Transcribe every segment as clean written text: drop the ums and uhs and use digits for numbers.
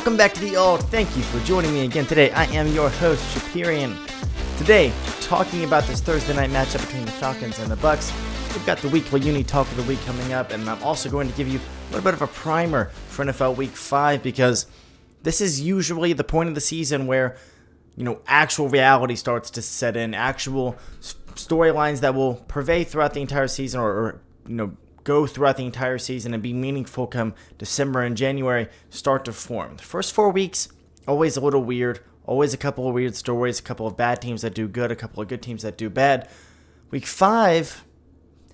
Welcome back to the Alt. Thank you for joining me again today. I am your host, Shapirian. Today, talking about this Thursday night matchup between the Falcons and the Bucs. We've got the weekly UniTalk of the week coming up, and I'm also going to give you a little bit of a primer for NFL Week 5 because this is usually the point of the season where, actual reality starts to set in, actual storylines that will pervade throughout the entire season or go throughout the entire season and be meaningful come December and January start to form. The first 4 weeks, always a little weird, always a couple of weird stories, a couple of bad teams that do good, a couple of good teams that do bad. Week 5,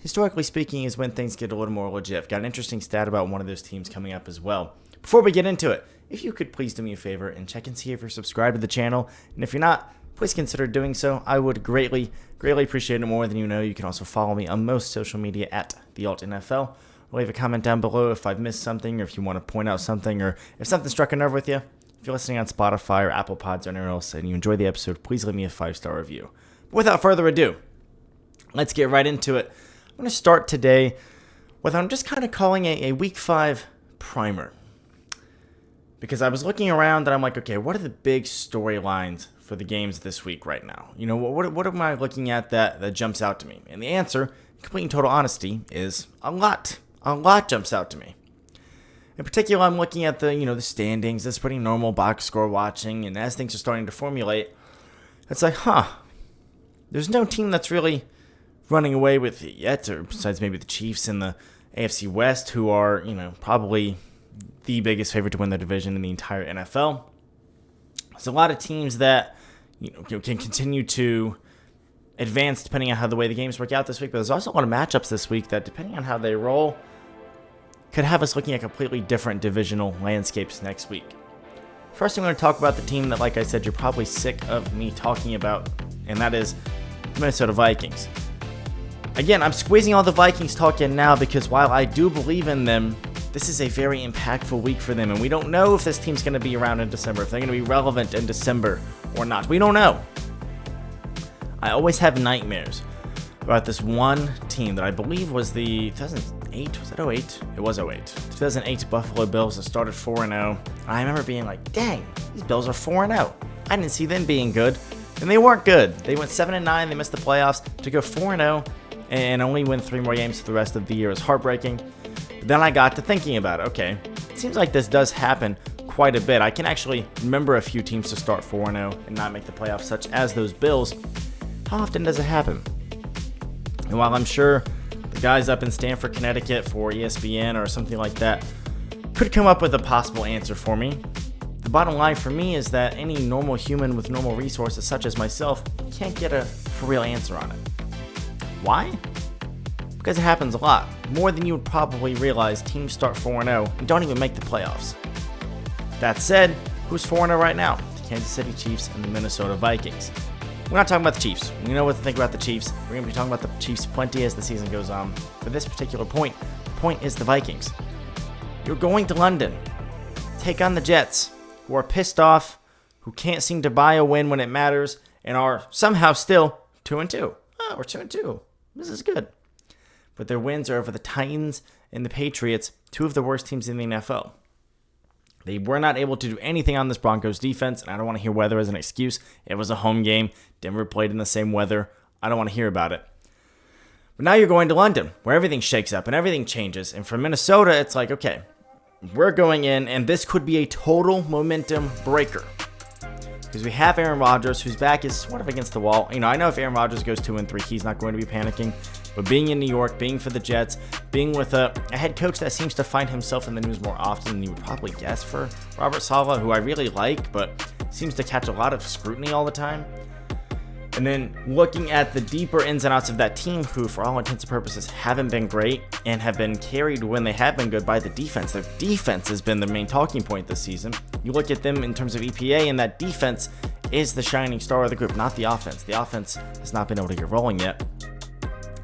historically speaking, is when things get a little more legit. Got an interesting stat about one of those teams coming up as well. Before we get into it, if you could please do me a favor and check and see if you're subscribed to the channel, and if you're not, please consider doing so. I would greatly appreciate it more than you know. You can also follow me on most social media at TheAltNFL. Leave a comment down below if I've missed something or if you want to point out something or if something struck a nerve with you. If you're listening on Spotify or Apple Pods or anywhere else and you enjoy the episode, please leave me a 5-star review. But without further ado, let's get right into it. I'm going to start today with I'm just kind of calling a Week 5 primer. Because I was looking around and I'm like, okay, what are the big storylines for the games this week right now? What am I looking at that jumps out to me? And the answer, in complete and total honesty, is a lot. A lot jumps out to me. In particular, I'm looking at the standings. That's pretty normal box score watching. And as things are starting to formulate, it's like, there's no team that's really running away with it yet, or besides maybe the Chiefs in the AFC West, who are, probably the biggest favorite to win the division in the entire NFL. There's a lot of teams that can continue to advance depending on how the way the games work out this week, but there's also a lot of matchups this week that, depending on how they roll, could have us looking at completely different divisional landscapes next week. First, I'm going to talk about the team that, like I said, you're probably sick of me talking about, and that is the Minnesota Vikings. Again, I'm squeezing all the Vikings talk in now because while I do believe in them, this is a very impactful week for them, and we don't know if this team's going to be around in December, if they're going to be relevant in December or not. We don't know. I always have nightmares about this one team that I believe was the 2008, was it 08? It was 08. 2008 Buffalo Bills that started 4-0. I remember being like, dang, these Bills are 4-0. I didn't see them being good, and they weren't good. They went 7-9, they missed the playoffs. To go 4-0 and only win 3 more games for the rest of the year is heartbreaking. Then I got to thinking about it. Okay, it seems like this does happen quite a bit. I can actually remember a few teams to start 4-0 and not make the playoffs, such as those Bills. How often does it happen? And while I'm sure the guys up in Stamford, Connecticut for ESPN or something like that could come up with a possible answer for me, the bottom line for me is that any normal human with normal resources such as myself can't get a for real answer on it. Why? Because it happens a lot. More than you would probably realize, teams start 4-0 and don't even make the playoffs. That said, who's 4-0 right now? The Kansas City Chiefs and the Minnesota Vikings. We're not talking about the Chiefs. We know what to think about the Chiefs. We're going to be talking about the Chiefs plenty as the season goes on. For this particular point, the point is the Vikings. You're going to London. Take on the Jets, who are pissed off, who can't seem to buy a win when it matters, and are somehow still 2-2. Oh, we're 2-2. This is good. But their wins are over the Titans and the Patriots, 2 of the worst teams in the NFL. They were not able to do anything on this Broncos defense, and I don't want to hear weather as an excuse. It was a home game. Denver played in the same weather. I don't want to hear about it. But now you're going to London, where everything shakes up and everything changes. And for Minnesota, it's like, okay, we're going in, and this could be a total momentum breaker. Because we have Aaron Rodgers, whose back is sort of against the wall. I know if Aaron Rodgers goes 2-3, he's not going to be panicking. But being in New York, being for the Jets, being with a head coach that seems to find himself in the news more often than you would probably guess for Robert Saleh, who I really like, but seems to catch a lot of scrutiny all the time. And then looking at the deeper ins and outs of that team, who for all intents and purposes haven't been great and have been carried when they have been good by the defense. Their defense has been the main talking point this season. You look at them in terms of EPA, and that defense is the shining star of the group, not the offense. The offense has not been able to get rolling yet.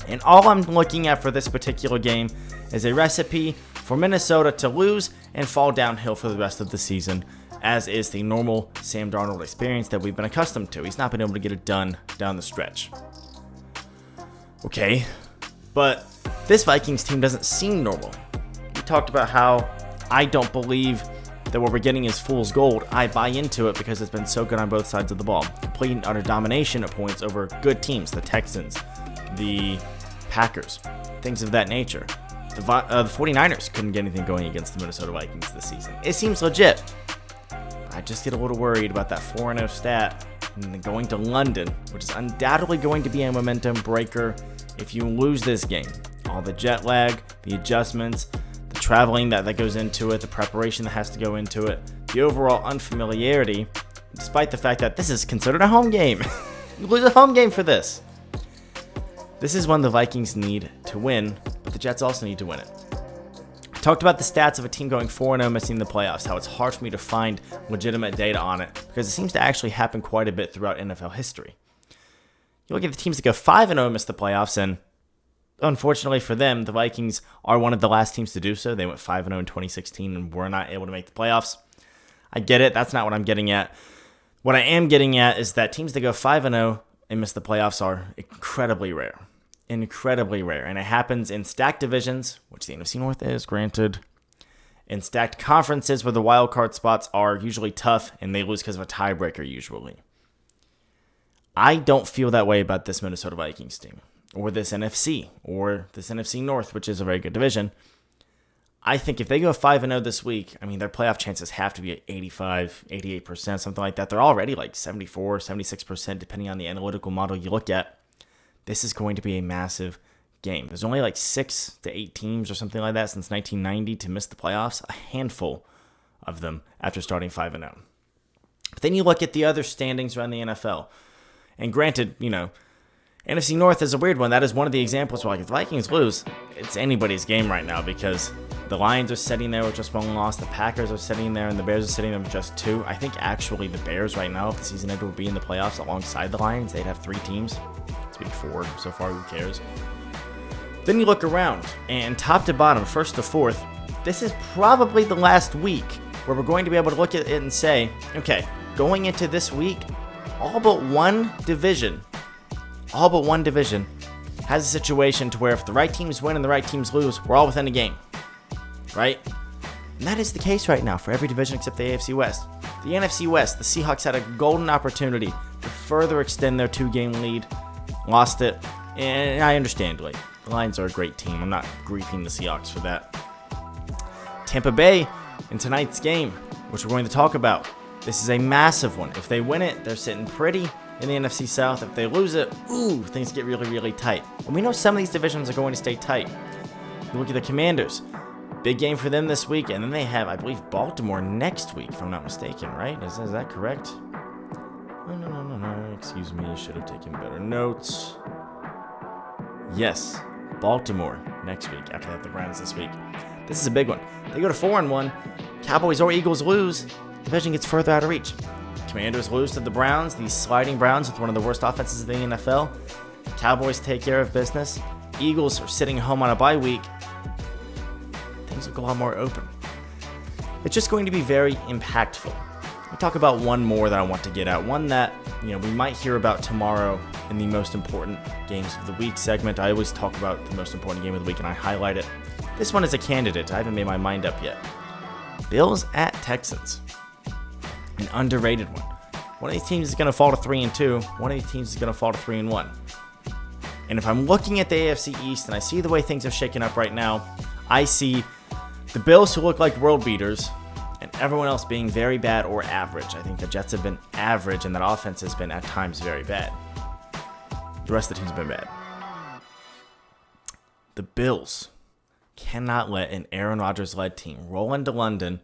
And all I'm looking at for this particular game is a recipe for Minnesota to lose and fall downhill for the rest of the season, as is the normal Sam Darnold experience that we've been accustomed to. He's not been able to get it done down the stretch. Okay, but this Vikings team doesn't seem normal. We talked about how I don't believe that what we're getting is fool's gold, I buy into it because it's been so good on both sides of the ball. Complete and utter domination of points over good teams, the Texans, the Packers, things of that nature. The 49ers couldn't get anything going against the Minnesota Vikings this season. It seems legit. I just get a little worried about that 4-0 stat and going to London, which is undoubtedly going to be a momentum breaker if you lose this game. All the jet lag, the adjustments, the traveling that goes into it, the preparation that has to go into it, the overall unfamiliarity, despite the fact that this is considered a home game. You lose a home game for this. This is one the Vikings need to win, but the Jets also need to win it. I talked about the stats of a team going 4-0 missing the playoffs, how it's hard for me to find legitimate data on it because it seems to actually happen quite a bit throughout NFL history. You look at the teams that go 5-0 miss the playoffs, and unfortunately for them, the Vikings are one of the last teams to do so. They went 5-0 in 2016 and were not able to make the playoffs. I get it. That's not what I'm getting at. What I am getting at is that teams that go 5-0 and miss the playoffs are incredibly rare. Incredibly rare. And it happens in stacked divisions, which the NFC North is, granted. In stacked conferences where the wild card spots are usually tough and they lose because of a tiebreaker usually. I don't feel that way about this Minnesota Vikings team, or this NFC North, which is a very good division. I think if they go 5-0 this week, I mean, their playoff chances have to be at 85, 88%, something like that. They're already like 74, 76%, depending on the analytical model you look at. This is going to be a massive game. There's only like 6 to 8 teams or something like that since 1990 to miss the playoffs. A handful of them after starting 5-0. But then you look at the other standings around the NFL. And granted, NFC North is a weird one. That is one of the examples where, if the Vikings lose, it's anybody's game right now because the Lions are sitting there with just one loss. The Packers are sitting there, and the Bears are sitting there with just 2. I think actually the Bears right now, if the season ended, would be in the playoffs alongside the Lions. They'd have 3 teams. It's been 4 so far. Who cares? Then you look around, and top to bottom, first to fourth, this is probably the last week where we're going to be able to look at it and say, okay, going into this week, all but one division has a situation to where if the right teams win and the right teams lose, we're all within a game, right? And that is the case right now for every division except the AFC West. The NFC West, the Seahawks had a golden opportunity to further extend their 2-game lead, lost it, and I understand, the Lions are a great team. I'm not griefing the Seahawks for that. Tampa Bay in tonight's game, which we're going to talk about. This is a massive one. If they win it, they're sitting pretty in the NFC South. If they lose it, things get really, really tight. And we know some of these divisions are going to stay tight. You look at the Commanders. Big game for them this week, and then they have, I believe, Baltimore next week, if I'm not mistaken, right? Is that correct? No. Excuse me, I should have taken better notes. Yes, Baltimore next week. After that, the Browns this week. This is a big one. They go to 4-1. Cowboys or Eagles lose. Division gets further out of reach. Commanders lose to the Browns, these sliding Browns with one of the worst offenses in the NFL. Cowboys take care of business. Eagles are sitting home on a bye week. Things look a lot more open. It's just going to be very impactful. I'll talk about one more that I want to get at. One that, we might hear about tomorrow in the most important games of the week segment. I always talk about the most important game of the week and I highlight it. This one is a candidate. I haven't made my mind up yet. Bills at Texans. An underrated one. One of these teams is going to fall to 3-2. One of these teams is going to fall to 3-1. And if I'm looking at the AFC East and I see the way things are shaking up right now, I see the Bills who look like world beaters and everyone else being very bad or average. I think the Jets have been average and that offense has been at times very bad. The rest of the teams have been bad. The Bills cannot let an Aaron Rodgers-led team roll into London,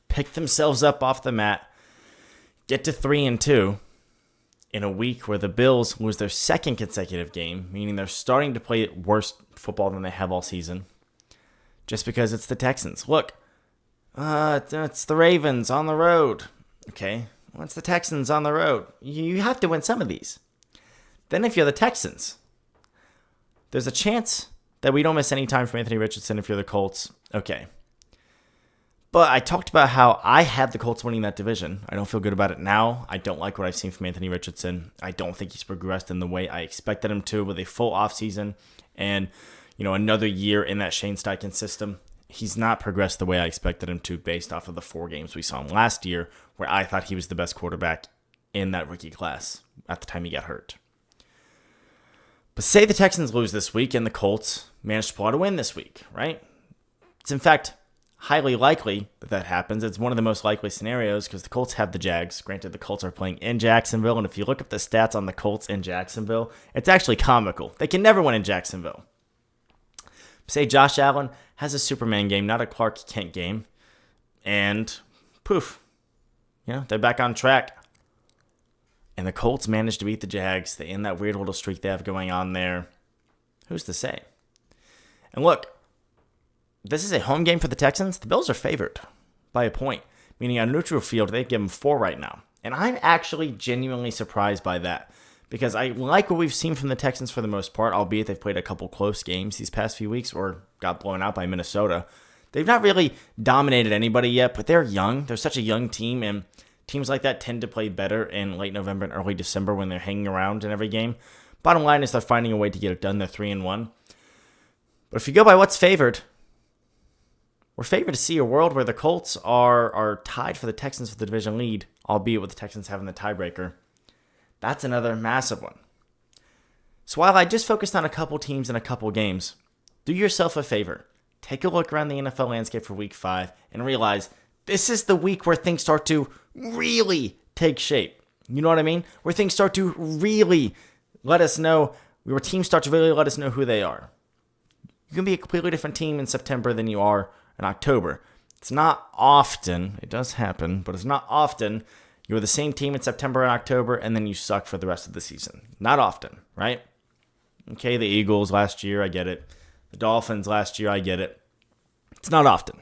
pick themselves up off the mat, get to 3-2 in a week where the Bills lose their second consecutive game, meaning they're starting to play worse football than they have all season, just because it's the Texans. Look, it's the Ravens on the road. Okay, well, it's the Texans on the road. You have to win some of these. Then if you're the Texans, there's a chance that we don't miss any time from Anthony Richardson if you're the Colts. Okay. But I talked about how I had the Colts winning that division. I don't feel good about it now. I don't like what I've seen from Anthony Richardson. I don't think he's progressed in the way I expected him to with a full offseason and, another year in that Shane Steichen system. he's not progressed the way I expected him to based off of the 4 games we saw him last year, where I thought he was the best quarterback in that rookie class at the time he got hurt. But say the Texans lose this week and the Colts manage to pull out a win this week, right? It's in fact highly likely that happens. It's one of the most likely scenarios because the Colts have the Jags. Granted, the Colts are playing in Jacksonville, and if you look up the stats on the Colts in Jacksonville, it's actually comical. They can never win in Jacksonville. Say Josh Allen has a Superman game, not a Clark Kent game, and poof, they're back on track. And the Colts managed to beat the Jags. They end that weird little streak they have going on there. Who's to say? And look, this is a home game for the Texans. The Bills are favored by a point, meaning on neutral field, they give them 4 right now. And I'm actually genuinely surprised by that because I like what we've seen from the Texans for the most part, albeit they've played a couple close games these past few weeks or got blown out by Minnesota. They've not really dominated anybody yet, but they're young. They're such a young team, and teams like that tend to play better in late November and early December when they're hanging around in every game. Bottom line is they're finding a way to get it done. They're 3-1. But if you go by what's favored, we're favored to see a world where the Colts are tied for the Texans for the division lead, albeit with the Texans having the tiebreaker. That's another massive one. So while I just focused on a couple teams and a couple games, do yourself a favor. Take a look around the NFL landscape for Week 5 and realize this is the week where things start to really take shape. You know what I mean? Where things start to really let us know, where teams start to really let us know who they are. You can be a completely different team in September than you are in October. It's not often, it does happen, but it's not often you're the same team in September and October and then you suck for the rest of the season. Not often, right? Okay, the Eagles last year, I get it. The Dolphins last year, I get it. It's not often.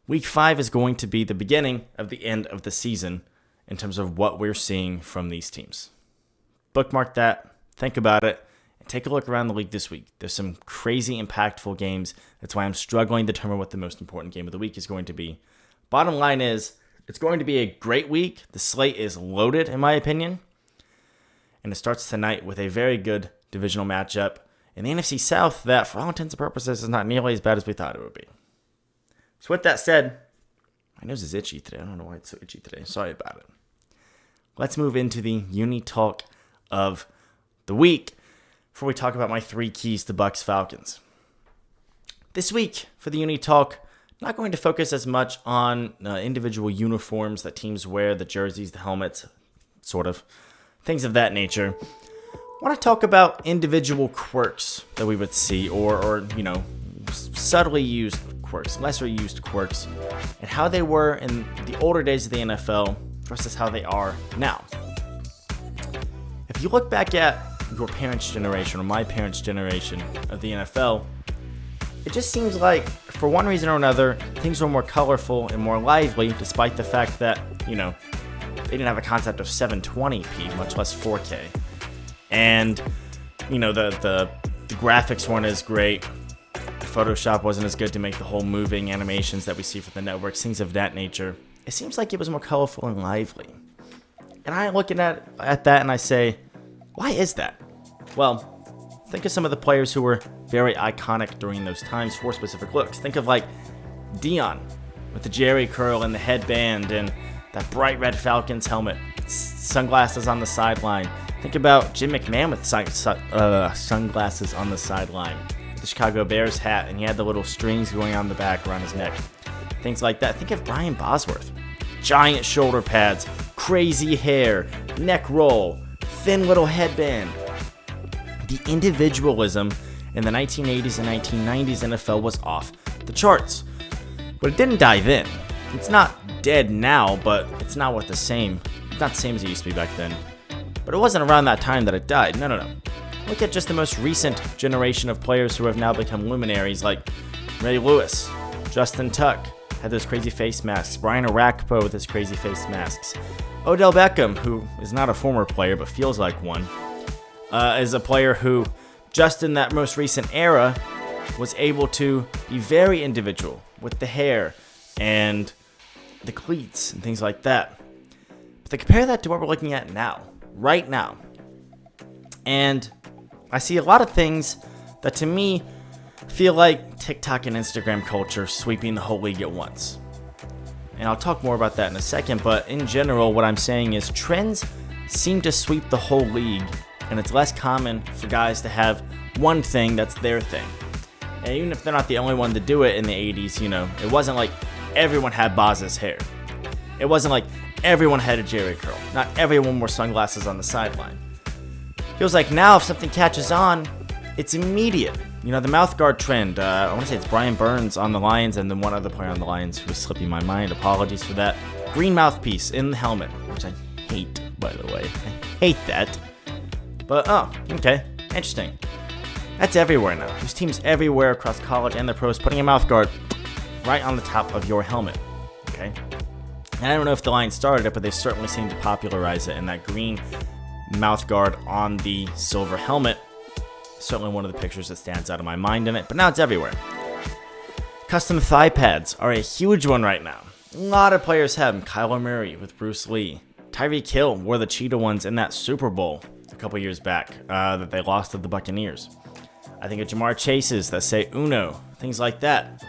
Week 5 is going to be the beginning of the end of the season in terms of what we're seeing from these teams. Bookmark that, think about it, and take a look around the league this week. There's some crazy impactful games. That's why I'm struggling to determine what the most important game of the week is going to be. Bottom line is, it's going to be a great week. The slate is loaded, in my opinion. And it starts tonight with a very good divisional matchup in the NFC South that, for all intents and purposes, is not nearly as bad as we thought it would be. So with that said, my nose is itchy today. I don't know why it's so itchy today. Sorry about it. Let's move into the UniTalk of the week before we talk about my 3 keys to Bucs-Falcons. This week for the UniTalk, not going to focus as much on individual uniforms that teams wear, the jerseys, the helmets, sort of, things of that nature. I want to talk about individual quirks that we would see or subtly used quirks, lesser used quirks, and how they were in the older days of the NFL versus how they are now. If you look back at your parents' generation or my parents' generation of the NFL, it just seems like, for one reason or another, things were more colorful and more lively, despite the fact that, they didn't have a concept of 720p, much less 4K. And, the graphics weren't as great. Photoshop wasn't as good to make the whole moving animations that we see from the networks, things of that nature. It seems like it was more colorful and lively. And I look at that and I say, why is that? Well, think of some of the players who were very iconic during those times for specific looks. Think of like Dion with the Jerry curl and the headband and that bright red Falcons helmet, sunglasses on the sideline. Think about Jim McMahon with sunglasses on the sideline, the Chicago Bears hat, and he had the little strings going on the back around his neck. Things like that. Think of Brian Bosworth. Giant shoulder pads, crazy hair, neck roll, thin little headband. The individualism in the 1980s and 1990s NFL was off the charts. But it didn't die then. It's not dead now, but it's not the same as it used to be back then. But it wasn't around that time that it died. No. Look at just the most recent generation of players who have now become luminaries like Ray Lewis, Justin Tuck, had those crazy face masks, Brian Arakpo with his crazy face masks, Odell Beckham, who is not a former player but feels like one, is a player who, just in that most recent era, was able to be very individual with the hair and the cleats and things like that. But to compare that to what we're looking at now, right now, and I see a lot of things that to me feel like TikTok and Instagram culture sweeping the whole league at once. And I'll talk more about that in a second, but in general, what I'm saying is trends seem to sweep the whole league, and it's less common for guys to have one thing that's their thing. And even if they're not the only one to do it in the 80s, it wasn't like everyone had Boz's hair. It wasn't like everyone had a Jerry curl. Not everyone wore sunglasses on the sideline. Feels like now if something catches on, it's immediate. The mouthguard trend, I want to say it's Brian Burns on the Lions and then one other player on the Lions who was slipping my mind. Apologies for that. Green mouthpiece in the helmet, which I hate, by the way. I hate that. But, okay. Interesting. That's everywhere now. There's teams everywhere across college and the pros putting a mouthguard right on the top of your helmet. Okay? And I don't know if the Lions started it, but they certainly seem to popularize it. And that green mouthguard on the silver helmet, certainly one of the pictures that stands out of my mind in it. But now it's everywhere. Custom thigh pads are a huge one right now. A lot of players have them. Kyler Murray with Bruce Lee. Tyreek Hill wore the cheetah ones in that Super Bowl a couple years back that they lost to the Buccaneers. I think of Jamar Chase's that say Uno, things like that.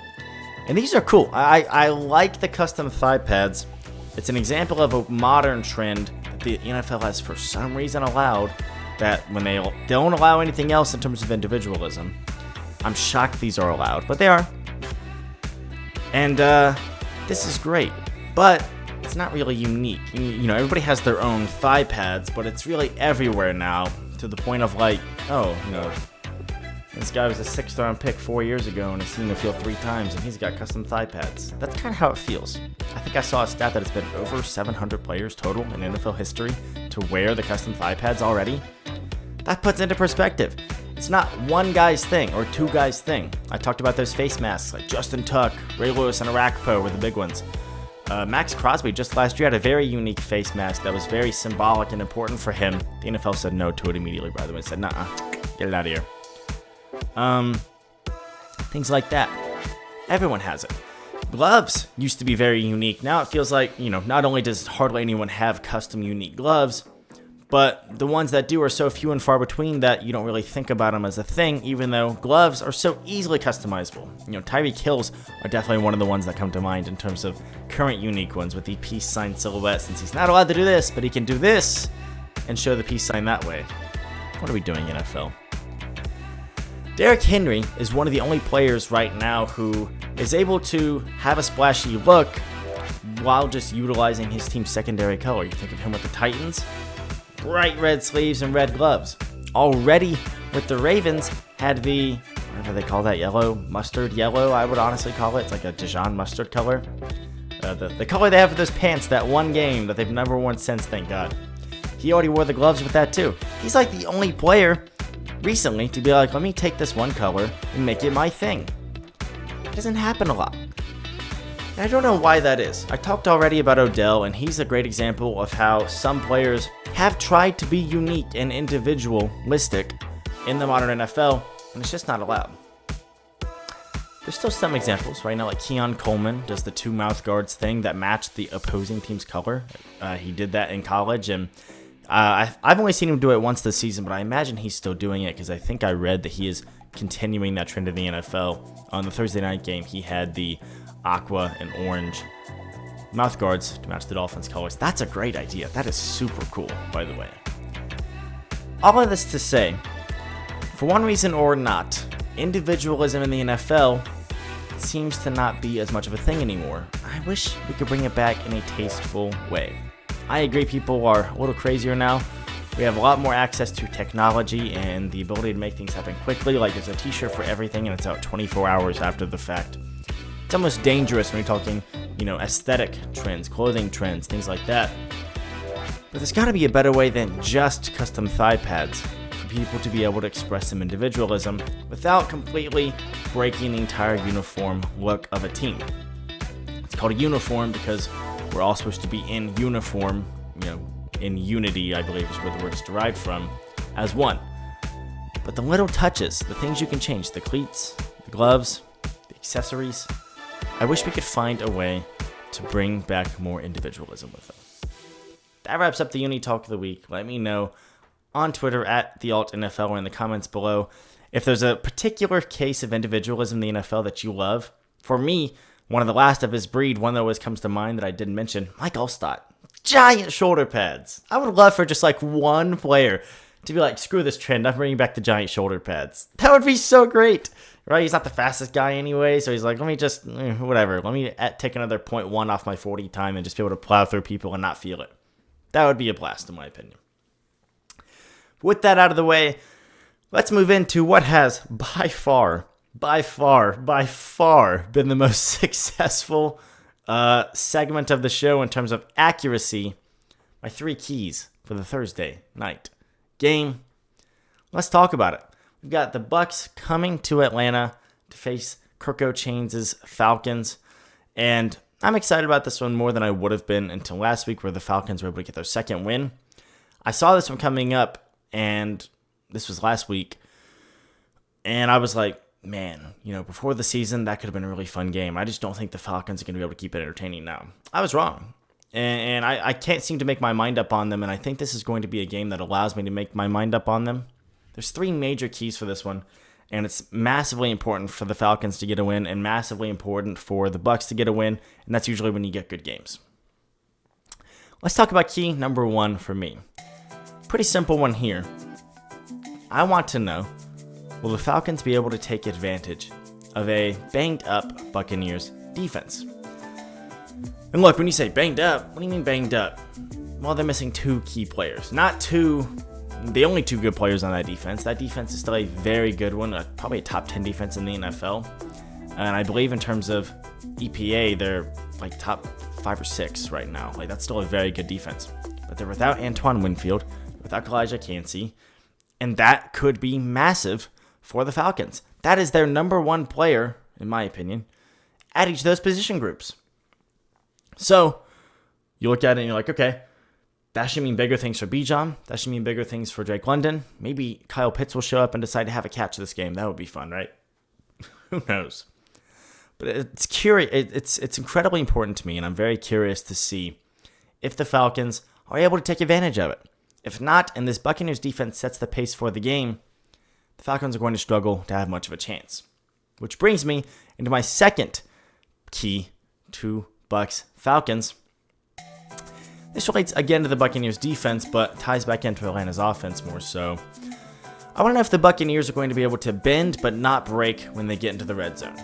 And these are cool. I like the custom thigh pads. It's an example of a modern trend that the NFL has for some reason allowed, that when they don't allow anything else in terms of individualism. I'm shocked these are allowed, but they are. And this is great. But it's not really unique. Everybody has their own thigh pads, but it's really everywhere now, to the point of like, this guy was a 6th round pick 4 years ago and has seen the field 3 times, and he's got custom thigh pads. That's kind of how it feels. I think I saw a stat that it's been over 700 players total in NFL history to wear the custom thigh pads already. That puts into perspective. It's not one guy's thing or 2 guys' thing. I talked about those face masks like Justin Tuck, Ray Lewis, and Arakpo were the big ones. Max Crosby just last year had a very unique face mask that was very symbolic and important for him. The NFL said no to it immediately, by the way. Said, nah, get it out of here. Things like that. Everyone has it. Gloves used to be very unique. Now it feels like, not only does hardly anyone have custom unique gloves, but the ones that do are so few and far between that you don't really think about them as a thing, even though gloves are so easily customizable. Tyreek Hill's are definitely one of the ones that come to mind in terms of current unique ones with the peace sign silhouette, since he's not allowed to do this, but he can do this and show the peace sign that way. What are we doing, NFL? Derrick Henry is one of the only players right now who is able to have a splashy look while just utilizing his team's secondary color. You think of him with the Titans, bright red sleeves and red gloves. Already with the Ravens, had the, whatever they call that, yellow, mustard yellow, I would honestly call it. It's like a Dijon mustard color. The color they have for those pants that one game that they've never worn since, thank God. He already wore the gloves with that too. He's like the only player recently to be like, let me take this one color and make it my thing. It doesn't happen a lot. And I don't know why that is. I talked already about Odell, and he's a great example of how some players have tried to be unique and individualistic in the modern NFL, and it's just not allowed. There's still some examples right now, like Keon Coleman does the 2 mouth guards thing that matched the opposing team's color. He did that in college, and I've only seen him do it once this season, but I imagine he's still doing it because I think I read that he is continuing that trend in the NFL. On the Thursday night game, he had the aqua and orange mouth guards to match the Dolphins' colors. That's a great idea. That is super cool, by the way. All of this to say, for one reason or not, individualism in the NFL seems to not be as much of a thing anymore. I wish we could bring it back in a tasteful way. I agree people are a little crazier now. We have a lot more access to technology and the ability to make things happen quickly. Like there's a t-shirt for everything and it's out 24 hours after the fact. It's almost dangerous when you're talking, aesthetic trends, clothing trends, things like that. But there's got to be a better way than just custom thigh pads for people to be able to express some individualism without completely breaking the entire uniform look of a team. It's called a uniform because we're all supposed to be in uniform, in unity, I believe is where the word's derived from, as one. But the little touches, the things you can change, the cleats, the gloves, the accessories, I wish we could find a way to bring back more individualism with them. That wraps up the UniTalk of the week. Let me know on Twitter at TheAltNFL or in the comments below. If there's a particular case of individualism in the NFL that you love, for me, one of the last of his breed, one that always comes to mind that I didn't mention, Mike Allstott. Giant shoulder pads. I would love for just like one player to be like, screw this trend, I'm bringing back the giant shoulder pads. That would be so great, right? He's not the fastest guy anyway, so he's like, let me just, whatever. Let me take another 0.1 off my 40 time and just be able to plow through people and not feel it. That would be a blast, in my opinion. With that out of the way, let's move into what has by far been the most successful segment of the show in terms of accuracy. My 3 keys for the Thursday night game. Let's talk about it. We've got the Bucs coming to Atlanta to face Kirk Chains' Falcons, and I'm excited about this one more than I would have been until last week, where the Falcons were able to get their second win. I saw this one coming up, and this was last week, and I was like, man, before the season, that could have been a really fun game. I just don't think the Falcons are going to be able to keep it entertaining now. I was wrong. And I can't seem to make my mind up on them, and I think this is going to be a game that allows me to make my mind up on them. There's 3 major keys for this one, and it's massively important for the Falcons to get a win and massively important for the Bucs to get a win, and that's usually when you get good games. Let's talk about key number 1 for me. Pretty simple one here. I want to know, will the Falcons be able to take advantage of a banged-up Buccaneers defense? And look, when you say banged up, what do you mean banged up? Well, they're missing 2 key players. Not the only 2 good players on that defense. That defense is still a very good one, probably a top 10 defense in the NFL. And I believe in terms of EPA, they're like top 5 or 6 right now. Like, that's still a very good defense. But they're without Antoine Winfield, without Elijah Cansey, and that could be massive for the Falcons. That is their number 1 player, in my opinion, at each of those position groups. So, you look at it and you're like, okay, that should mean bigger things for Bijan. That should mean bigger things for Drake London. Maybe Kyle Pitts will show up and decide to have a catch this game. That would be fun, right? Who knows? But it's curious. It's incredibly important to me, and I'm very curious to see if the Falcons are able to take advantage of it. If not, and this Buccaneers defense sets the pace for the game, the Falcons are going to struggle to have much of a chance. Which brings me into my second key to Bucs Falcons. This relates again to the Buccaneers defense, but ties back into Atlanta's offense more so. I want to know if the Buccaneers are going to be able to bend but not break when they get into the red zone.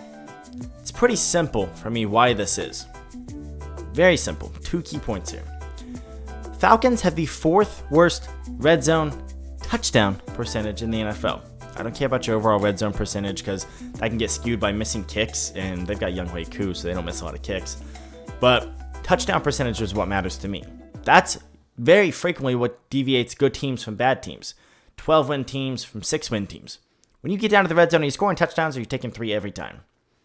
It's pretty simple for me why this is. Very simple. 2 key points here. Falcons have the 4th worst red zone touchdown percentage in the NFL. I don't care about your overall red zone percentage because that can get skewed by missing kicks, and they've got Younghoe Koo, so they don't miss a lot of kicks. But touchdown percentage is what matters to me. That's very frequently what deviates good teams from bad teams. 12-win teams from 6-win teams. When you get down to the red zone, are you scoring touchdowns or are you taking 3 every time?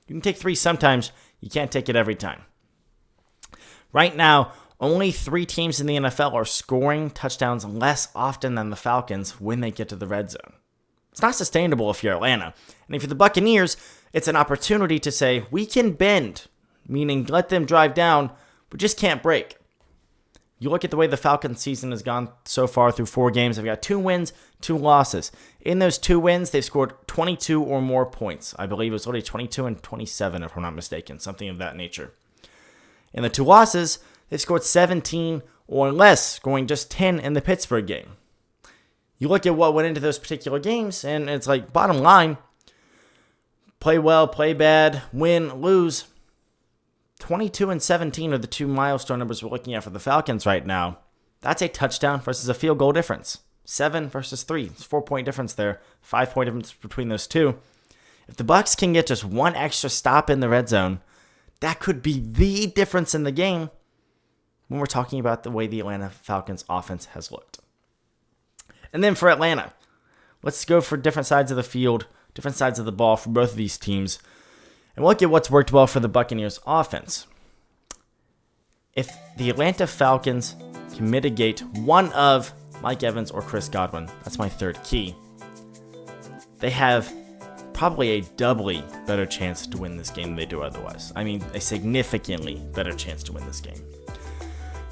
You can take 3 sometimes, you can't take it every time. Right now, only 3 teams in the NFL are scoring touchdowns less often than the Falcons when they get to the red zone. It's not sustainable if you're Atlanta. And if you're the Buccaneers, it's an opportunity to say, we can bend, meaning let them drive down, but just can't break. You look at the way the Falcons season has gone so far through 4 games. They've got 2 wins, 2 losses. In those 2 wins, they've scored 22 or more points. I believe it was literally 22 and 27, if I'm not mistaken, something of that nature. In the 2 losses, they've scored 17 or less, scoring just 10 in the Pittsburgh game. You look at what went into those particular games, and it's like, bottom line, play well, play bad, win, lose. 22 and 17 are the 2 milestone numbers we're looking at for the Falcons right now. That's a touchdown versus a field goal difference. 7 versus 3. It's a 4-point difference there. 5-point difference between those 2. If the Bucs can get just 1 extra stop in the red zone, that could be the difference in the game when we're talking about the way the Atlanta Falcons offense has looked. And then for Atlanta, let's go for different sides of the field, different sides of the ball for both of these teams. And we'll look at what's worked well for the Buccaneers offense. If the Atlanta Falcons can mitigate one of Mike Evans or Chris Godwin, that's my 3rd key, they have probably a doubly better chance to win this game than they do otherwise. I mean, a significantly better chance to win this game.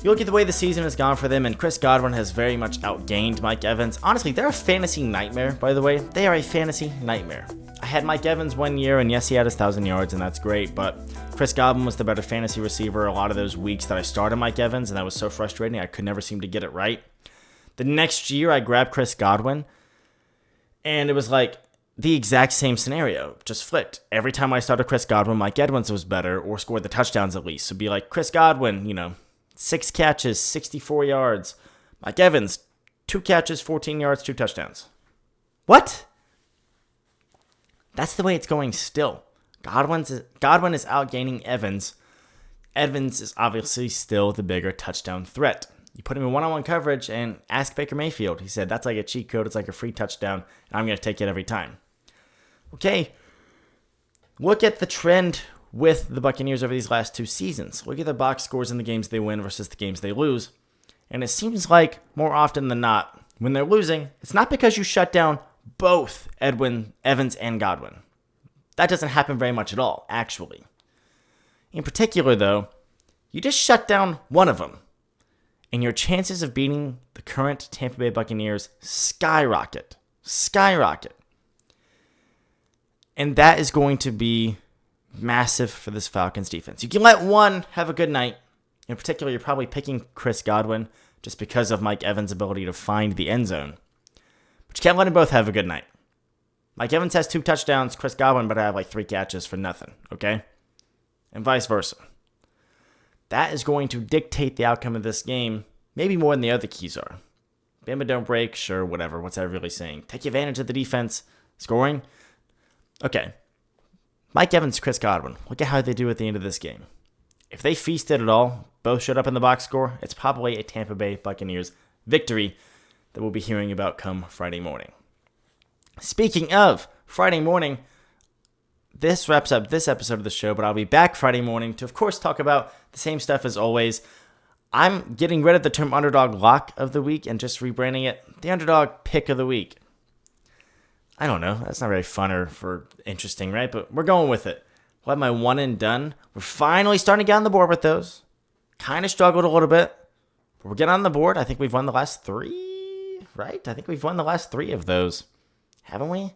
You look at the way the season has gone for them, and Chris Godwin has very much outgained Mike Evans. Honestly, they're a fantasy nightmare, by the way. They are a fantasy nightmare. I had Mike Evans 1 year, and yes, he had his 1,000 yards, and that's great, but Chris Godwin was the better fantasy receiver a lot of those weeks that I started Mike Evans, and that was so frustrating. I could never seem to get it right. The next year, I grabbed Chris Godwin, and it was like the exact same scenario, just flipped. Every time I started Chris Godwin, Mike Evans was better, or scored the touchdowns at least. So it'd be like Chris Godwin, 6 catches, 64 yards. Mike Evans, 2 catches, 14 yards, 2 touchdowns. What? That's the way it's going still. Godwin is outgaining Evans. Evans is obviously still the bigger touchdown threat. You put him in one-on-one coverage and ask Baker Mayfield. He said, that's like a cheat code. It's like a free touchdown, and I'm going to take it every time. Okay, look at the trend with the Buccaneers over these last 2 seasons. Look at the box scores in the games they win versus the games they lose. And it seems like more often than not, when they're losing, it's not because you shut down both Evans and Godwin. That doesn't happen very much at all, actually. In particular, though, you just shut down one of them, and your chances of beating the current Tampa Bay Buccaneers skyrocket. Skyrocket. And that is going to be massive for this Falcons defense. You can let one have a good night. In particular, you're probably picking Chris Godwin just because of Mike Evans' ability to find the end zone. But you can't let them both have a good night. Mike Evans has 2 touchdowns. Chris Godwin better have like 3 catches for nothing, okay? And vice versa. That is going to dictate the outcome of this game, maybe more than the other keys are. Bama don't break, sure, whatever. What's that really saying? Take advantage of the defense. Scoring? Okay. Mike Evans, Chris Godwin. Look at how they do at the end of this game. If they feasted at all, both showed up in the box score, it's probably a Tampa Bay Buccaneers victory that we'll be hearing about come Friday morning. Speaking of Friday morning, this wraps up this episode of the show, but I'll be back Friday morning to, of course, talk about the same stuff as always. I'm getting rid of the term underdog lock of the week and just rebranding it the underdog pick of the week. I don't know. That's not very fun or interesting, right? But we're going with it. We'll have my one and done. We're finally starting to get on the board with those. Kind of struggled a little bit, but we're getting on the board. I think we've won the last 3, right? I think we've won the last 3 of those. Haven't we?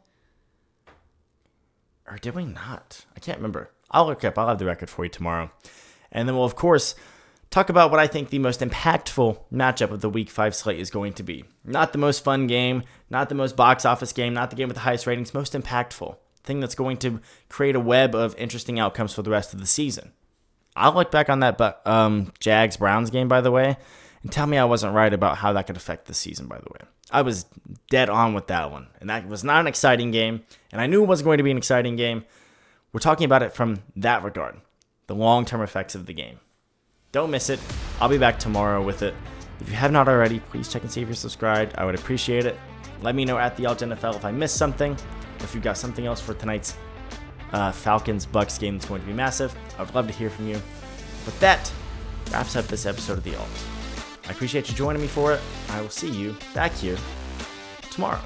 Or did we not? I can't remember. I'll look up. I'll have the record for you tomorrow. And then we'll, of course, talk about what I think the most impactful matchup of the Week 5 slate is going to be. Not the most fun game, not the most box office game, not the game with the highest ratings, most impactful. Thing that's going to create a web of interesting outcomes for the rest of the season. I'll look back on that Jags-Browns game, by the way, and tell me I wasn't right about how that could affect the season, by the way. I was dead on with that one, and that was not an exciting game, and I knew it wasn't going to be an exciting game. We're talking about it from that regard, the long-term effects of the game. Don't miss it. I'll be back tomorrow with it. If you have not already, please check and see if you're subscribed. I would appreciate it. Let me know at the NFL if I missed something, or if you've got something else for tonight's Falcons-Bucs game that's going to be massive. I would love to hear from you. But that wraps up this episode of The Alt. I appreciate you joining me for it. I will see you back here tomorrow.